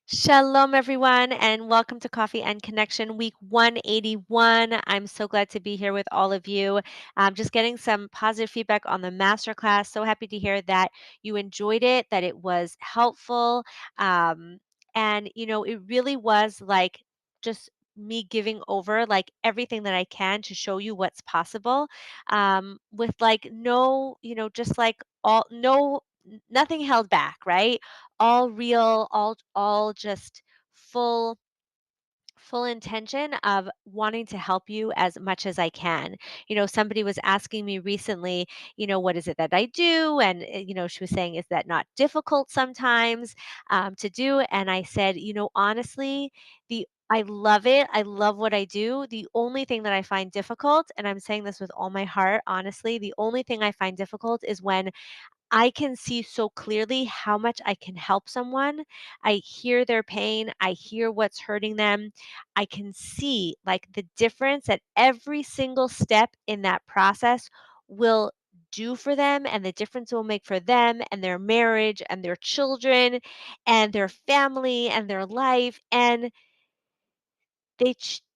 Shalom, everyone, and welcome to Coffee and Connection Week 181. I'm so glad to be here with all of you. Just getting some positive feedback on the masterclass. So happy to hear that you enjoyed it, that it was helpful. Um, and it really was like just me giving over like everything that I can to show you what's possible with like no, just like all, no, nothing held back, right? All real, all just full full intention of wanting to help you as much as I can. Somebody was asking me recently, what is it that I do? And, she was saying, is that not difficult sometimes to do? And I said, honestly, I love it. I love what I do. The only thing that I find difficult, and I'm saying this with all my heart, honestly, the only thing I find difficult is when I can see so clearly how much I can help someone. I hear their pain. I hear what's hurting them. I can see like the difference that every single step in that process will do for them and the difference it will make for them and their marriage and their children and their family and their life. And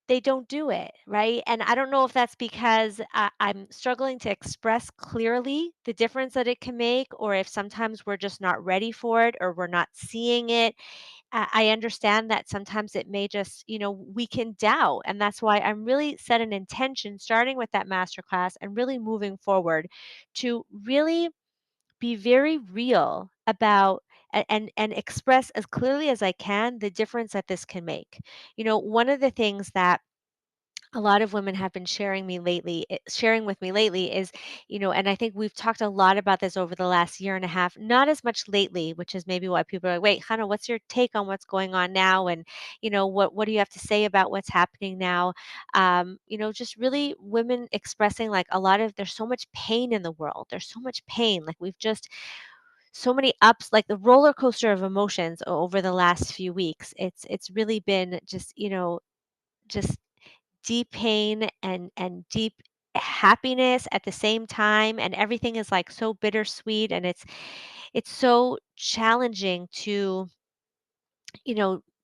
they don't do it, right? And I don't know if that's because I'm struggling to express clearly the difference that it can make, or if sometimes we're just not ready for it or we're not seeing it. I understand that sometimes it may just, we can doubt. And that's why I'm really set an intention starting with that masterclass and really moving forward to really be very real about and express as clearly as I can the difference that this can make. One of the things that a lot of women have been sharing with me lately is, and I think we've talked a lot about this over the last year and a half, not as much lately, which is maybe why people are like, wait, Hannah, what's your take on what's going on now? And, what do you have to say about what's happening now? Just really women expressing like there's so much pain in the world. There's so much pain. Like we've just so many ups, like the roller coaster of emotions over the last few weeks. It's really been just deep pain and deep happiness at the same time, and everything is like so bittersweet, and it's so challenging to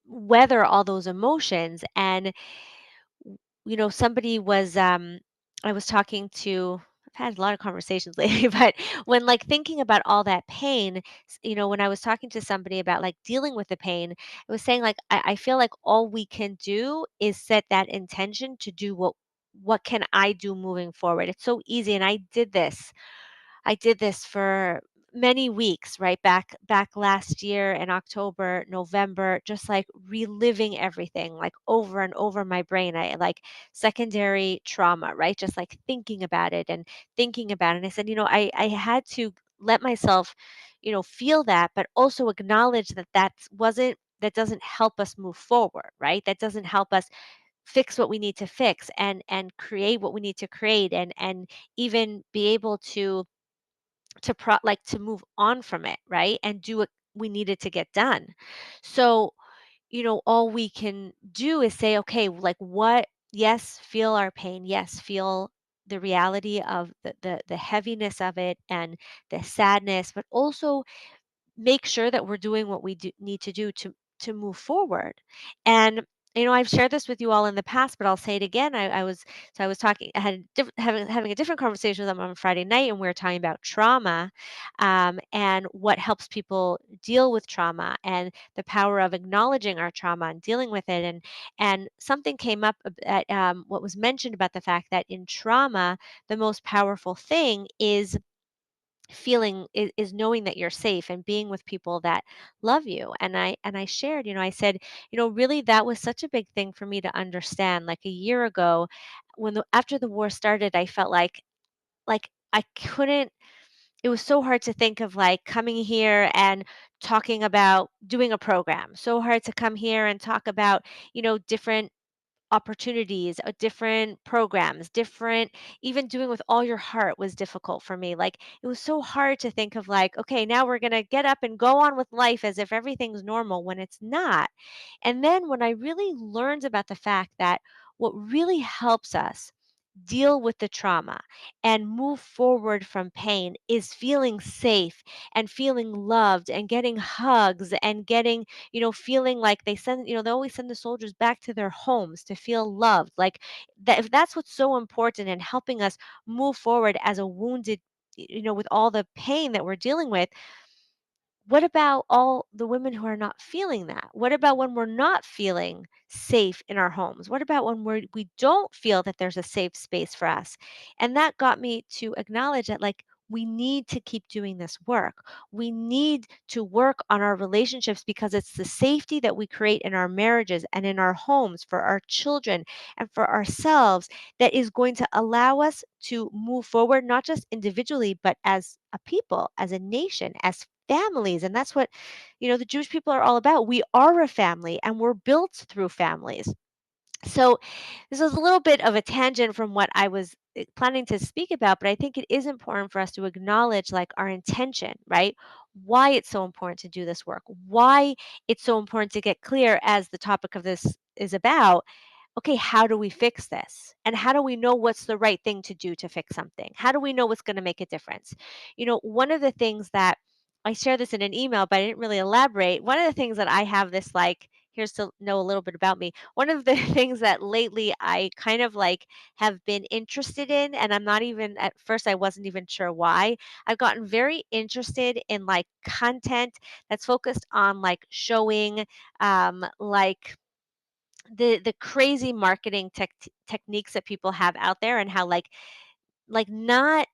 weather all those emotions. And somebody was I was talking to, I've had a lot of conversations lately, but when like thinking about all that pain, when I was talking to somebody about like dealing with the pain, I was saying like I feel like all we can do is set that intention to do what can I do moving forward. It's so easy, and I did this for many weeks, right? Back last year in October, November, just like reliving everything like over and over in my brain. I like secondary trauma, right? Just like thinking about it and thinking about it. And I said, I had to let myself, feel that, but also acknowledge that that doesn't help us move forward, right? That doesn't help us fix what we need to fix and create what we need to create and even be able to move on from it, right? And do what we needed to get done. So, all we can do is say, okay, like what, yes, feel our pain. Yes, feel the reality of the heaviness of it and the sadness, but also make sure that we're doing what we need to do to move forward. And I've shared this with you all in the past, but I'll say it again. I was talking, I had having a different conversation with them on Friday night, and we were talking about trauma, and what helps people deal with trauma and the power of acknowledging our trauma and dealing with it. And something came up at what was mentioned about the fact that in trauma, the most powerful thing is knowing that you're safe and being with people that love you. And I shared, I said, really that was such a big thing for me to understand. Like a year ago, after the war started, I felt like I couldn't, it was so hard to think of like coming here and talking about doing a program, so hard to come here and talk about different opportunities, different programs, different, even doing with all your heart was difficult for me. Like it was so hard to think of like, okay, now we're going to get up and go on with life as if everything's normal when it's not. And then when I really learned about the fact that what really helps us deal with the trauma and move forward from pain is feeling safe and feeling loved and getting hugs and getting, feeling like they always send the soldiers back to their homes to feel loved. Like that, if that's what's so important in helping us move forward as a wounded, with all the pain that we're dealing with, what about all the women who are not feeling that? What about when we're not feeling safe in our homes? What about when we don't feel that there's a safe space for us? And that got me to acknowledge that, like, we need to keep doing this work. We need to work on our relationships because it's the safety that we create in our marriages and in our homes for our children and for ourselves that is going to allow us to move forward, not just individually, but as a people, as a nation, as families. And that's what, the Jewish people are all about. We are a family and we're built through families. So this was a little bit of a tangent from what I was planning to speak about, but I think it is important for us to acknowledge, like, our intention, right? Why it's so important to do this work, why it's so important to get clear, as the topic of this is about. Okay, how do we fix this? And how do we know what's the right thing to do to fix something? How do we know what's going to make a difference? One of the things that I share this in an email, but I didn't really elaborate. One of the things that I have this, like, here's to know a little bit about me. One of the things that lately I kind of like have been interested in, and I'm not even, at first, I wasn't even sure why. I've gotten very interested in, like, content that's focused on, like, showing, like, the crazy marketing techniques that people have out there, and how, like not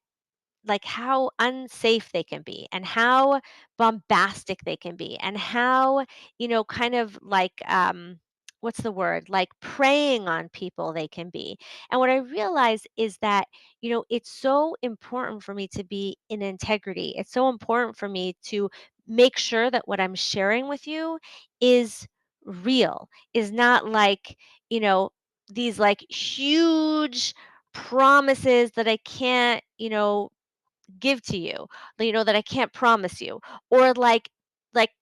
like how unsafe they can be and how bombastic they can be and how, kind of like, what's the word, like preying on people they can be. And what I realize is that, it's so important for me to be in integrity. It's so important for me to make sure that what I'm sharing with you is real, is not like, these like huge promises that I can't, give to you, that I can't promise you, or like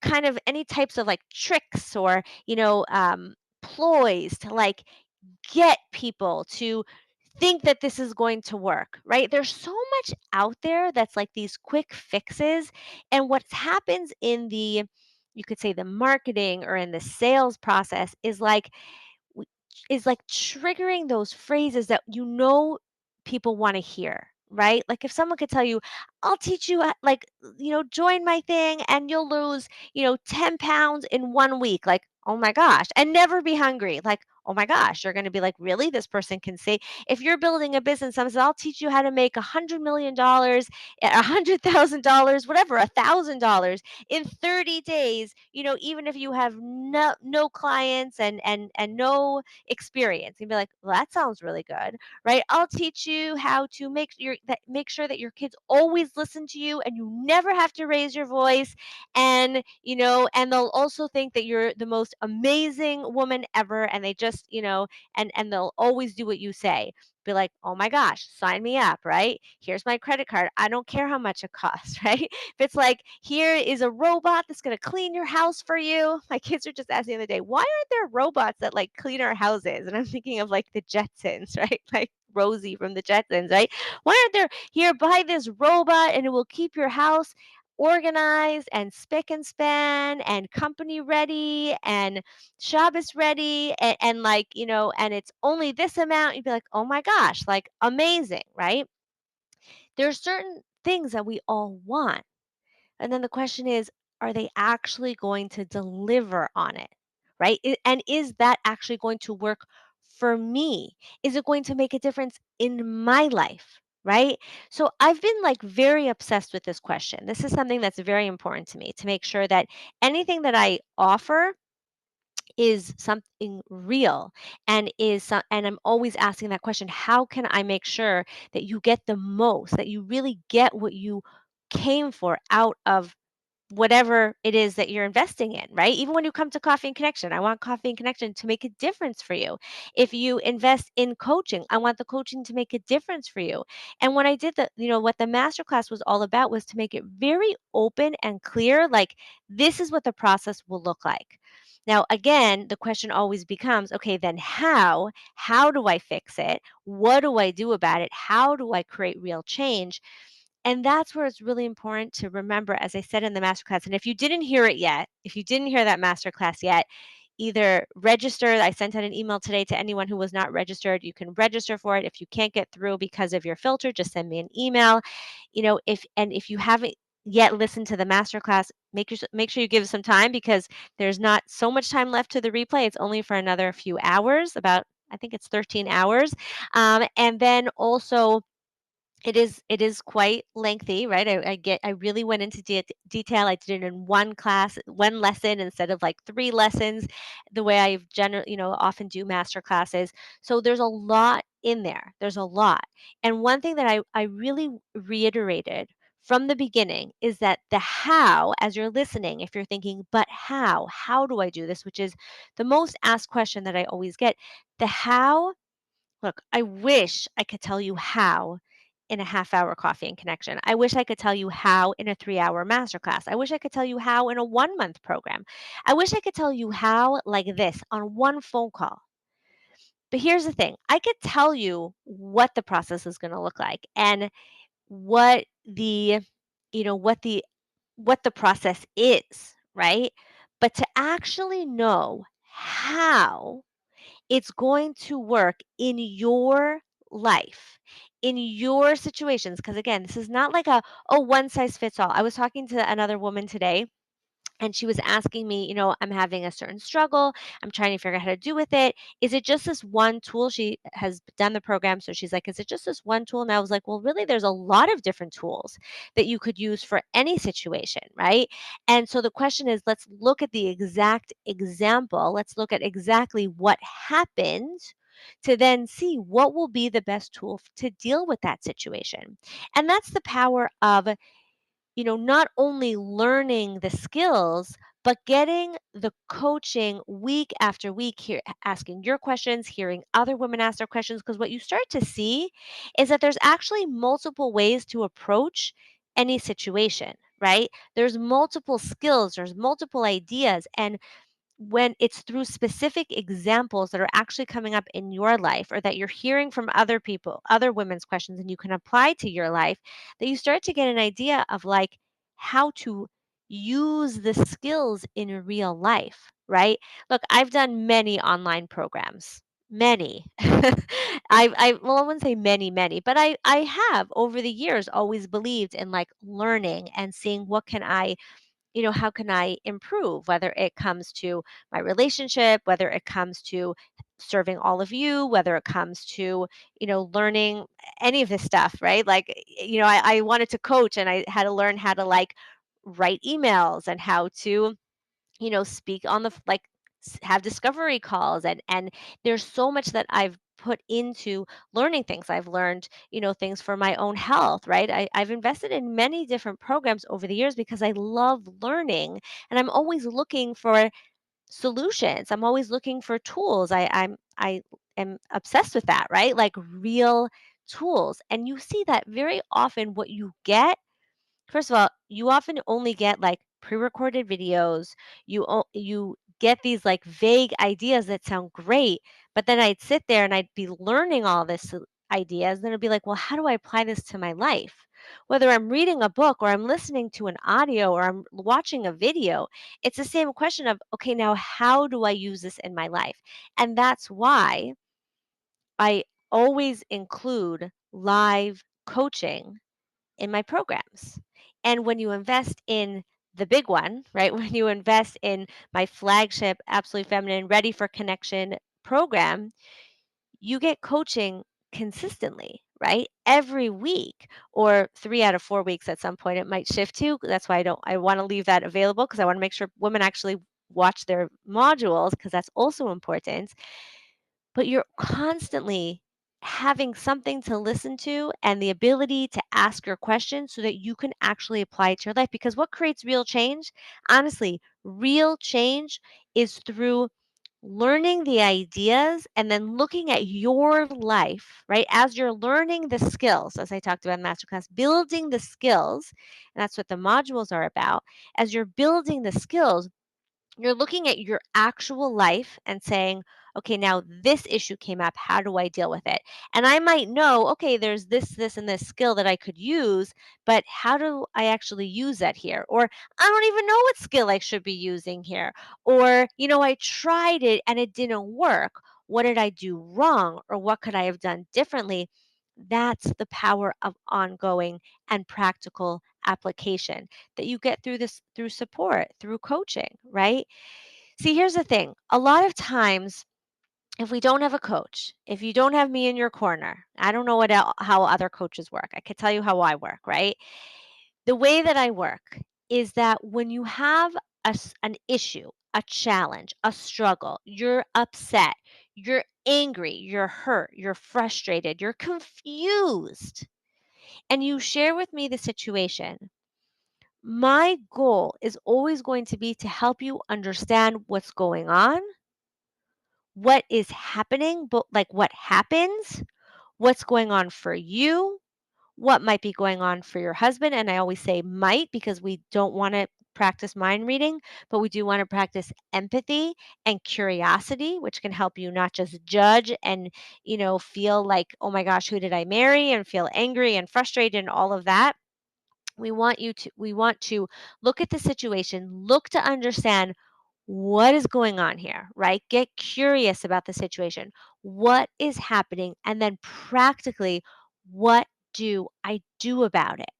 kind of any types of like tricks or, ploys to like get people to think that this is going to work, right? There's so much out there that's like these quick fixes. And what happens in the, you could say, the marketing or in the sales process is like, w- triggering those phrases that, people want to hear, right? Like if someone could tell you, I'll teach you, like, join my thing and you'll lose, 10 pounds in 1 week. Like, oh my gosh, and never be hungry. Like, oh my gosh, you're going to be like, really? This person can say, if you're building a business, someone says, I'll teach you how to make $100 million, $100,000, whatever, $1,000 in 30 days, even if you have no clients and no experience. You'd be like, well, that sounds really good, right? I'll teach you how to make sure that your kids always listen to you and you never have to raise your voice. And, and they'll also think that you're the most amazing woman ever. And they just, and they'll always do what you say. Be like, oh my gosh, sign me up, right? Here's my credit card. I don't care how much it costs, right? If it's like, here is a robot that's going to clean your house for you. My kids are just asking the other day, why aren't there robots that like clean our houses? And I'm thinking of like the Jetsons, right? Like Rosie from the Jetsons, right? Why aren't there, here, buy this robot and it will keep your house organized and spick and span and company ready and Shabbos ready, and like, and it's only this amount. You'd be like, oh my gosh, like amazing, right? There's certain things that we all want. And then the question is, are they actually going to deliver on it? Right? And is that actually going to work for me? Is it going to make a difference in my life? Right? So I've been like very obsessed with this question. This is something that's very important to me, to make sure that anything that I offer is something real, and I'm always asking that question, how can I make sure that you get the most, that you really get what you came for out of whatever it is that you're investing in, right? Even when you come to Coffee and Connection, I want Coffee and Connection to make a difference for you. If you invest in coaching, I want the coaching to make a difference for you. And when I did what the masterclass was all about was to make it very open and clear, like, this is what the process will look like. Now, again, the question always becomes, okay, then how? How do I fix it? What do I do about it? How do I create real change? And that's where it's really important to remember, as I said in the masterclass. And if you didn't hear it yet, if you didn't hear that masterclass yet, either register. I sent out an email today to anyone who was not registered. You can register for it. If you can't get through because of your filter, just send me an email. If you haven't yet listened to the masterclass, make sure you give it some time, because there's not so much time left to the replay. It's only for another few hours, about, I think it's 13 hours. And then also, it is quite lengthy, right? I really went into detail. I did it in one class, one lesson, instead of like three lessons, the way I've generally, often do master classes. So there's a lot in there. There's a lot. And one thing that I really reiterated from the beginning is that the how, as you're listening, if you're thinking, but how do I do this? Which is the most asked question that I always get. The how. Look, I wish I could tell you how in a half-hour coffee and connection. I wish I could tell you how in a 3-hour masterclass. I wish I could tell you how in a 1-month program. I wish I could tell you how like this on one phone call. But here's the thing. I could tell you what the process is going to look like, and what the you know what the process is, right? But to actually know how it's going to work in your life, in your situations. Because again, this is not like a, oh, one size fits all. I was talking to another woman today, and she was asking me, I'm having a certain struggle. I'm trying to figure out how to do with it. Is it just this one tool? She has done the program. So she's like, is it just this one tool? And I was like, well, really, there's a lot of different tools that you could use for any situation, right? And so the question is, let's look at the exact example. Let's look at exactly what happened to then see what will be the best tool to deal with that situation. And that's the power of, not only learning the skills, but getting the coaching week after week, here, asking your questions, hearing other women ask their questions. Because what you start to see is that there's actually multiple ways to approach any situation, right? There's multiple skills, there's multiple ideas. And when it's through specific examples that are actually coming up in your life, or that you're hearing from other people, other women's questions, and you can apply to your life, that you start to get an idea of like how to use the skills in real life, right? Look, I've done many online programs. Many. Well, I wouldn't say many, but I have over the years always believed in like learning and seeing what can I, how can I improve, whether it comes to my relationship, whether it comes to serving all of you, whether it comes to, learning any of this stuff, right? Like, I wanted to coach, and I had to learn how to like write emails, and how to, speak on the like have discovery calls, and there's so much that I've put into learning things. I've learned, things for my own health, right? I've invested in many different programs over the years because I love learning, and I'm always looking for solutions. I'm always looking for tools. I am obsessed with that, right? Like real tools. And you see that very often what you get. First of all, you often only get like pre-recorded videos. You get these like vague ideas that sound great, but then I'd sit there and I'd be learning all this ideas. Then I'd be like, well, how do I apply this to my life? Whether I'm reading a book, or I'm listening to an audio, or I'm watching a video, it's the same question of, okay, now how do I use this in my life? And that's why I always include live coaching in my programs. And when you invest in the big one, right? When you invest in my flagship Absolutely Feminine Ready for Connection program, you get coaching consistently, right? Every week, or 3 out of 4 weeks. At some point it might shift to. That's why I want to leave that available, because I want to make sure women actually watch their modules, because that's also important. But you're constantly having something to listen to, and the ability to ask your questions so that you can actually apply it to your life. Because what creates real change? Honestly, real change is through learning the ideas, and then looking at your life, right? As you're learning the skills, as I talked about in Masterclass, building the skills, and that's what the modules are about. As you're building the skills, You're looking at your actual life and saying, okay, now this issue came up. How do I deal with it? And I might know, okay, there's this, and this skill that I could use, but how do I actually use that here? Or I don't even know what skill I should be using here. Or, I tried it and it didn't work. What did I do wrong? Or what could I have done differently? That's the power of ongoing and practical application that you get through this, through support, through coaching, right? See, here's the thing. A lot of times, if we don't have a coach, if you don't have me in your corner, I don't know how other coaches work. I can tell you how I work, right? The way that I work is that when you have an issue, a challenge, a struggle, you're upset, you're angry, you're hurt, you're frustrated, you're confused, and you share with me the situation, my goal is always going to be to help you understand what's going on, what is happening, but like what happens, what's going on for you, what might be going on for your husband. And I always say might because we don't want to practice mind reading, but we do want to practice empathy and curiosity, which can help you not just judge and, feel like, oh my gosh, who did I marry? And feel angry and frustrated and all of that. We want to look at the situation, look to understand what is going on here, right? Get curious about the situation. What is happening? And then practically, what do I do about it,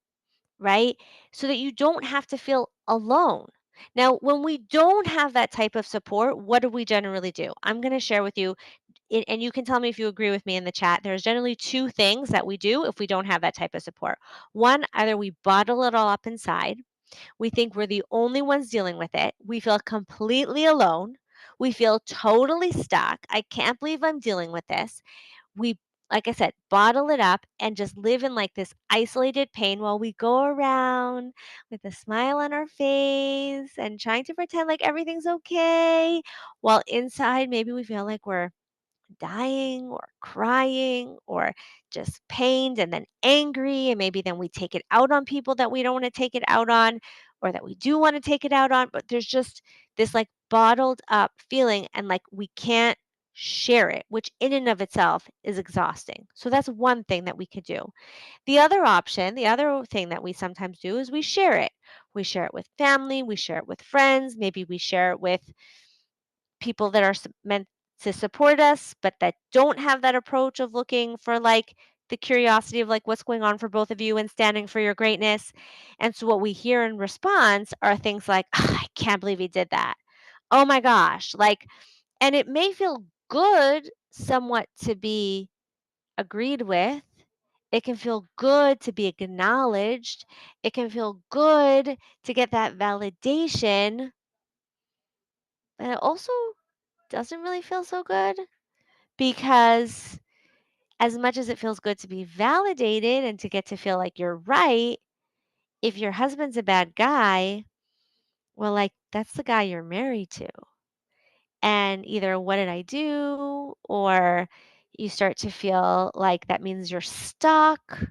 right? So that you don't have to feel alone. Now, when we don't have that type of support, what do we generally do? I'm going to share with you, and you can tell me if you agree with me in the chat. There's generally two things that we do if we don't have that type of support. One, either we bottle it all up inside, we think we're the only ones dealing with it. We feel completely alone. We feel totally stuck. I can't believe I'm dealing with this. We, like I said, bottle it up and just live in like this isolated pain while we go around with a smile on our face and trying to pretend like everything's okay. While inside, maybe we feel like we're dying or crying or just pained and then angry. And maybe then we take it out on people that we don't want to take it out on or that we do want to take it out on. But there's just this like bottled up feeling and like we can't share it, which in and of itself is exhausting. So that's one thing that we could do. The other option, the other thing that we sometimes do is we share it. We share it with family, we share it with friends, maybe we share it with people that are meant to support us, but that don't have that approach of looking for like the curiosity of like what's going on for both of you and standing for your greatness. And so what we hear in response are things like, "Ah, I can't believe he did that. Oh my gosh." Like, and it may feel good somewhat to be agreed with. It can feel good to be acknowledged. It can feel good to get that validation, but it also doesn't really feel so good because as much as it feels good to be validated and to get to feel like you're right, if your husband's a bad guy, well, like that's the guy you're married to. And either what did I do? Or you start to feel like that means you're stuck.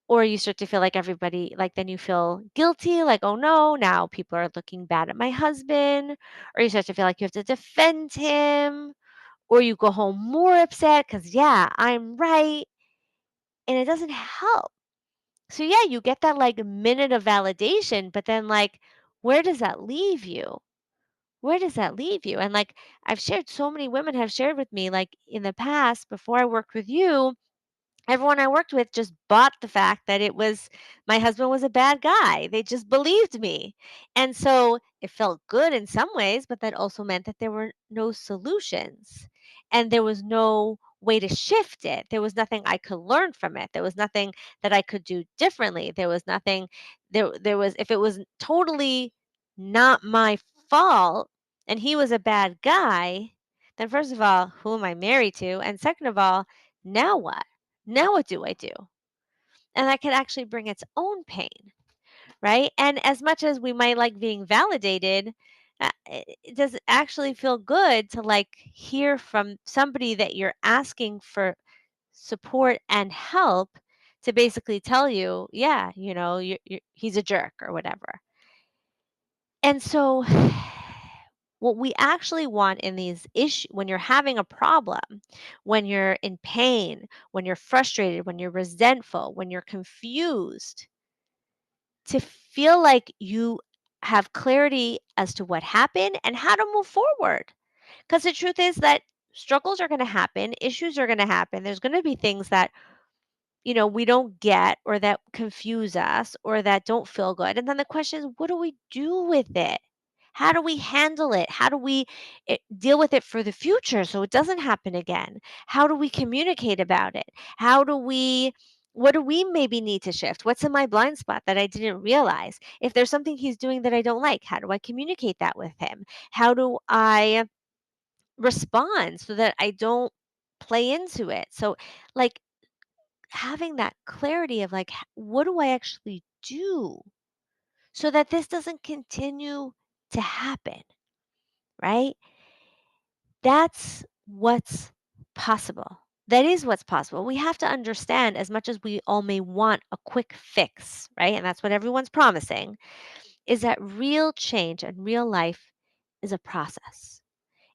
Or you start to feel like everybody, like then you feel guilty, like, oh no, now people are looking bad at my husband. Or you start to feel like you have to defend him. Or you go home more upset because, yeah, I'm right. And it doesn't help. So, yeah, you get that like minute of validation, but then, like, where does that leave you? Where does that leave you? And like, I've shared, so many women have shared with me, like in the past, before I worked with you, everyone I worked with just bought the fact that it was my husband was a bad guy. They just believed me. And so it felt good in some ways, but that also meant that there were no solutions and there was no way to shift it. There was nothing I could learn from it. There was nothing that I could do differently. There was nothing there was, if it was totally not my fault and he was a bad guy, then first of all, who am I married to? And second of all, now what? Now what do I do? And that can actually bring its own pain, right? And as much as we might like being validated, it does actually feel good to like hear from somebody that you're asking for support and help to basically tell you, yeah, he's a jerk or whatever. And so What we actually want in these issues, when you're having a problem, when you're in pain, when you're frustrated, when you're resentful, when you're confused, to feel like you have clarity as to what happened and how to move forward. Because the truth is that struggles are going to happen, issues are going to happen. There's going to be things that we don't get or that confuse us or that don't feel good. And then the question is, what do we do with it? How do we handle it? How do we deal with it for the future so it doesn't happen again? How do we communicate about it? What do we maybe need to shift? What's in my blind spot that I didn't realize? If there's something he's doing that I don't like, how do I communicate that with him? How do I respond so that I don't play into it? So, like, having that clarity of like, what do I actually do so that this doesn't continue to happen, right? That's what's possible. That is what's possible. We have to understand, as much as we all may want a quick fix, right? And that's what everyone's promising, is that real change and real life is a process.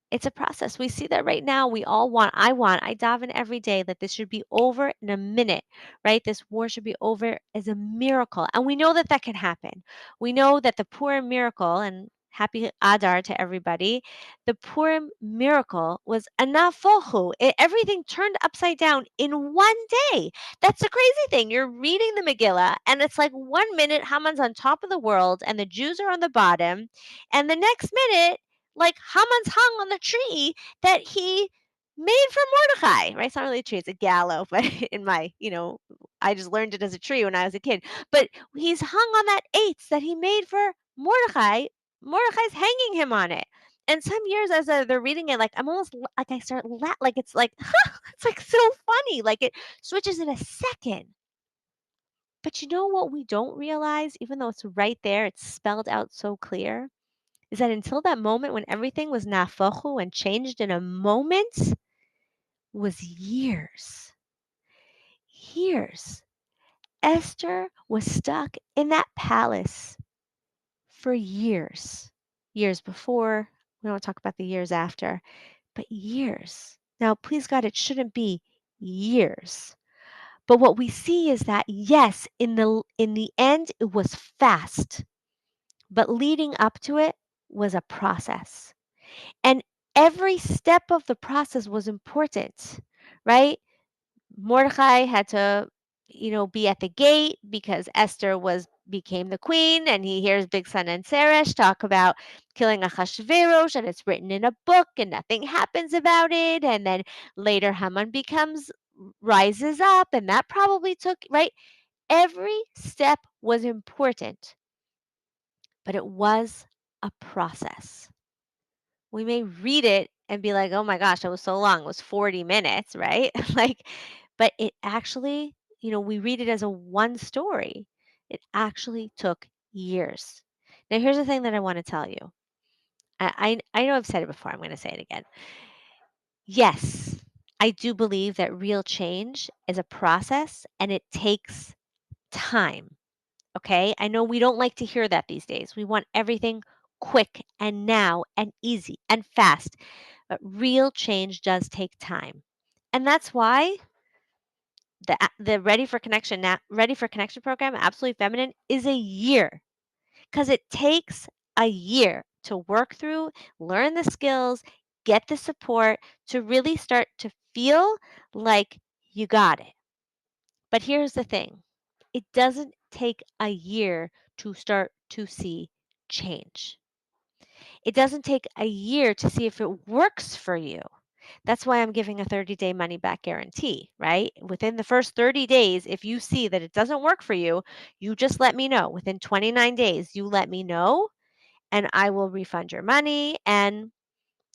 It's a process. We see that right now. I daven every day that this should be over in a minute, right? This war should be over as a miracle. And we know that that can happen. We know that the Purim miracle, and happy Adar to everybody, the Purim miracle was a nafohu. Everything turned upside down in one day. That's the crazy thing. You're reading the Megillah, and it's like 1 minute Haman's on top of the world, and the Jews are on the bottom. And the next minute, like Haman's hung on the tree that he made for Mordecai, right? It's not really a tree, it's a gallows, but I just learned it as a tree when I was a kid. But he's hung on that eights that he made for Mordecai. Mordecai's hanging him on it. And some years as they're reading it, like I'm almost like I start like it's like it's like so funny. Like it switches in a second. But you know what we don't realize, even though it's right there, it's spelled out so clear, is that until that moment when everything was nafochu and changed in a moment was years. Years. Esther was stuck in that palace for years. Years before. We don't talk about the years after, but years. Now, please God, it shouldn't be years. But what we see is that yes, in the end it was fast, but leading up to it was a process. And every step of the process was important, right? Mordecai had to, be at the gate because Esther became the queen, and he hears Big Son and Seresh talk about killing Achashverosh, and it's written in a book, and nothing happens about it. And then later Haman rises up, and that probably took right. Every step was important, but it was a process. We may read it and be like, "Oh my gosh, it was so long. It was 40 minutes," right? Like, but it actually, we read it as a one story. It actually took years. Now, here's the thing that I want to tell you. I know I've said it before. I'm going to say it again. Yes, I do believe that real change is a process and it takes time. Okay. I know we don't like to hear that these days. We want everything quick and now and easy and fast. But real change does take time. And that's why the Ready for Connection program, Absolutely Feminine, is a year, because it takes a year to work through, learn the skills, get the support to really start to feel like you got it. But here's the thing, it doesn't take a year to start to see change. It doesn't take a year to see if it works for you. That's why I'm giving a 30-day money back guarantee, right? Within the first 30 days, if you see that it doesn't work for you, you just let me know. Within 29 days, you let me know and I will refund your money, and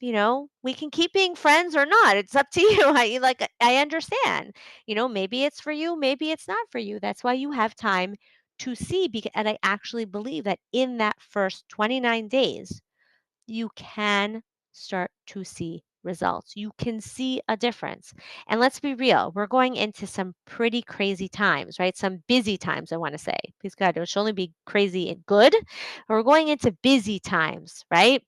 we can keep being friends or not. It's up to you. I understand. Maybe it's for you, maybe it's not for you. That's why you have time to see, and I actually believe that in that first 29 days, you can start to see results. You can see a difference. And let's be real, we're going into some pretty crazy times, right? Some busy times, I want to say. Please God, it should only be crazy and good. We're going into busy times, right?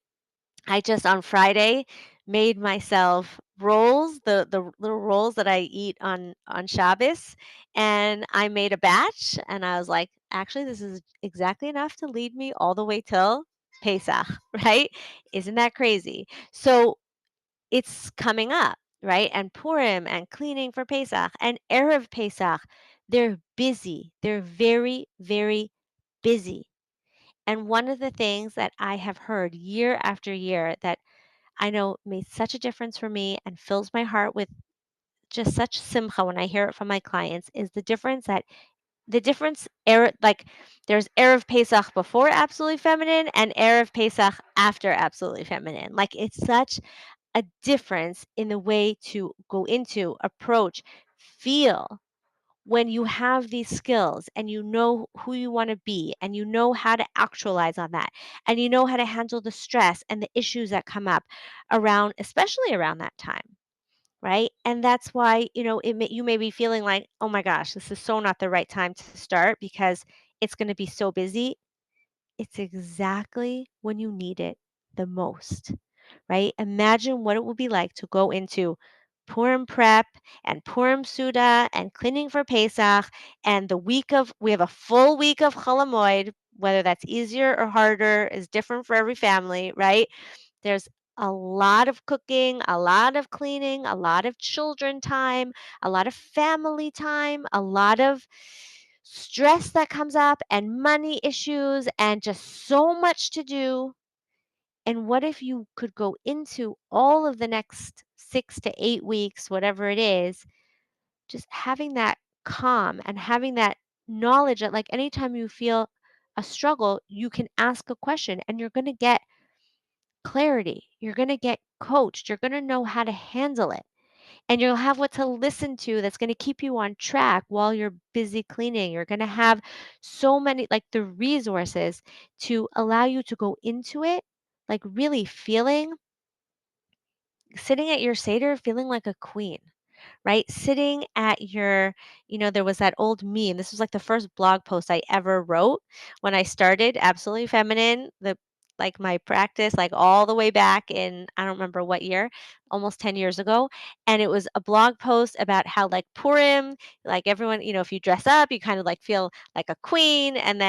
I just on Friday made myself rolls, the little rolls that I eat on Shabbos, and I made a batch, and I was like, actually, this is exactly enough to lead me all the way till Pesach, right? Isn't that crazy? So it's coming up, right? And Purim and cleaning for Pesach and Erev Pesach, they're busy. They're very, very busy. And one of the things that I have heard year after year that I know made such a difference for me and fills my heart with just such simcha when I hear it from my clients is the difference like there's Erev Pesach before Absolutely Feminine and Erev Pesach after Absolutely Feminine. Like it's such a difference in the way to go into, approach, feel when you have these skills and you know who you want to be and you know how to actualize on that and you know how to handle the stress and the issues that come up around especially around that time, right? And that's why, you may be feeling like, "Oh my gosh, this is so not the right time to start because it's going to be so busy." It's exactly when you need it the most, right? Imagine what it would be like to go into Purim prep and Purim Suda and cleaning for Pesach and we have a full week of Cholamoid, whether that's easier or harder is different for every family, right? There's a lot of cooking, a lot of cleaning, a lot of children time, a lot of family time, a lot of stress that comes up and money issues and just so much to do. And what if you could go into all of the next 6 to 8 weeks, whatever it is, just having that calm and having that knowledge that, like, anytime you feel a struggle, you can ask a question and you're going to get clarity. You're going to get coached. You're going to know how to handle it. And you'll have what to listen to that's going to keep you on track while you're busy cleaning. You're going to have so many, like the resources to allow you to go into it, like really feeling, sitting at your Seder, feeling like a queen, right? Sitting at there was that old meme. This was like the first blog post I ever wrote when I started Absolutely Feminine, like my practice, like all the way back in, I don't remember what year, almost 10 years ago. And it was a blog post about how like Purim, like everyone, if you dress up, you kind of like feel like a queen. And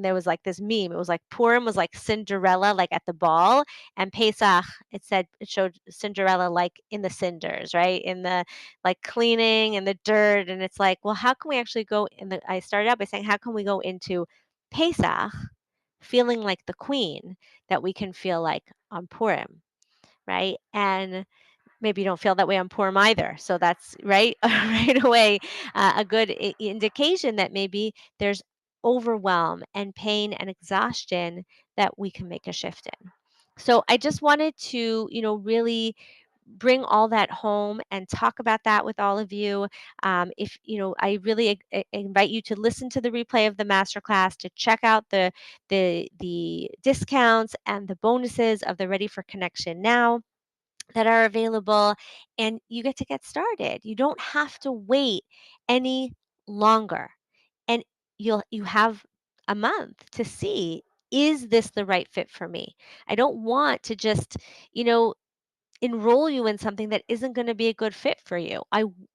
there was like this meme. It was like Purim was like Cinderella, like at the ball, and Pesach, it showed Cinderella like in the cinders, right? In the like cleaning and the dirt. And it's like, well, how can we actually I started out by saying, how can we go into Pesach feeling like the queen that we can feel like on Purim, right? And maybe you don't feel that way on Purim either. So that's right, right away, a good indication that maybe there's overwhelm and pain and exhaustion that we can make a shift in. So I just wanted to, really bring all that home and talk about that with all of you. If I really invite you to listen to the replay of the masterclass, to check out the discounts and the bonuses of the Ready for Connection Now that are available, and you get started. You don't have to wait any longer, and you have a month to see, is this the right fit for me? I don't want to just, you know enroll you in something that isn't going to be a good fit for you.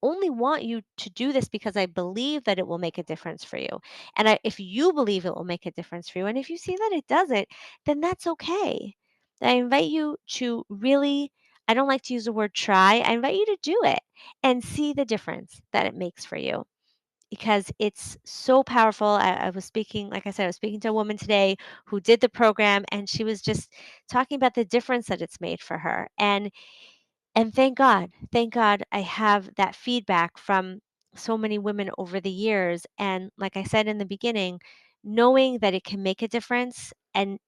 Only want you to do this because I believe that it will make a difference for you. And if you believe it will make a difference for you, and if you see that it doesn't, then that's okay. I invite you to really, I don't like to use the word try, I invite you to do it and see the difference that it makes for you because it's so powerful. I was speaking, like I said, I was speaking to a woman today who did the program, and she was just talking about the difference that it's made for her. And thank God I have that feedback from so many women over the years. And like I said in the beginning, knowing that it can make a difference and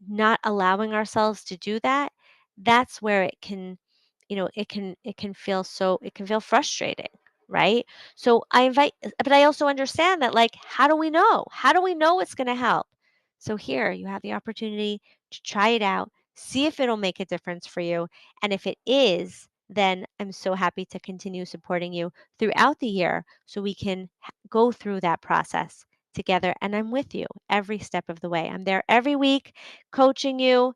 not allowing ourselves to do that, that's where it can feel frustrating, right? So but I also understand that, like, how do we know? How do we know it's going to help? So here you have the opportunity to try it out, see if it'll make a difference for you, and if it is, then I'm so happy to continue supporting you throughout the year so we can go through that process together. And I'm with you every step of the way. I'm there every week coaching you.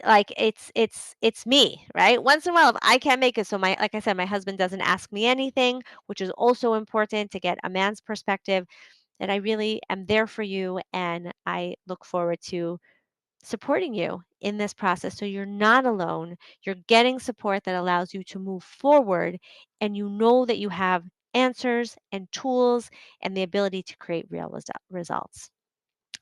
like it's me, right? Once in a while, if I can't make it, so my like I said, my husband doesn't ask me anything, which is also important to get a man's perspective. That I really am there for you, and I look forward to supporting you in this process so you're not alone. You're getting support that allows you to move forward, and you know that you have answers and tools and the ability to create real results.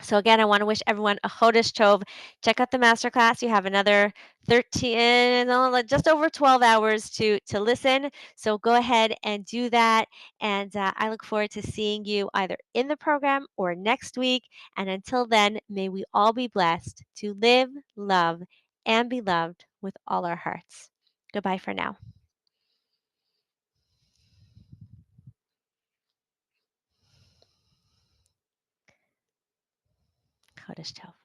So again, I want to wish everyone a Chodesh Tov. Check out the masterclass. You have another 13, no, like just over 12 hours to listen. So go ahead and do that. And I look forward to seeing you either in the program or next week. And until then, may we all be blessed to live, love, and be loved with all our hearts. Goodbye for now. Chodesh Tov.